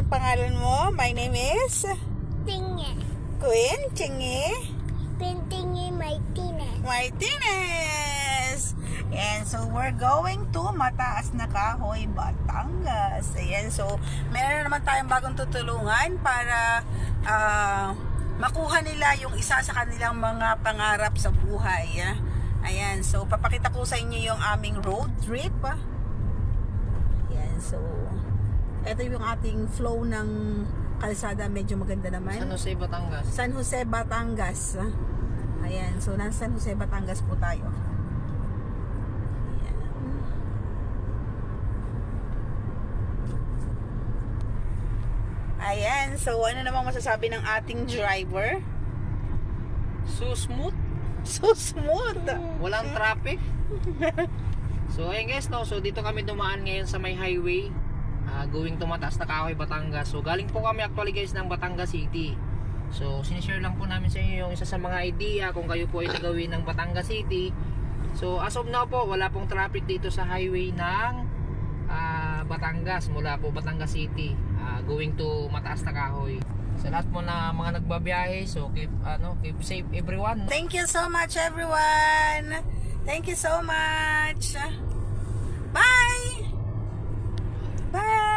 Ano yung pangalan mo? My name is Tinge. Queen Chingy Pintingi Martinez. Ayan, so we're going to Mataas na Kahoy, Batangas. Ayan, so meron naman tayong bagong tutulungan para makuha nila yung isa sa kanilang mga pangarap sa buhay. Ayan, so papakita ko sa inyo yung aming road trip. Ayan, so ito yung ating flow ng kalsada, medyo maganda naman. San Jose, Batangas. San Jose, Batangas. Ayan, so nasa San Jose, Batangas po tayo. Ayan, so ano namang masasabi ng ating driver? So smooth. So smooth. Walang traffic. So ayan guys, no, so dito kami dumaan ngayon sa may highway, going to Mataas na Kahoy, Batangas. So galing po kami actually guys ng Batangas City. So sinishare lang po namin sa inyo yung isa sa mga idea kung kayo po ay tagawin ng Batangas City. So as of now po, wala pong traffic dito sa highway ng Batangas, mula po Batangas City, going to Mataas na Kahoy. Sa lahat mo na mga nagbabiyahe, so keep safe everyone. Thank you so much everyone. Thank you so much. Bye. Bye.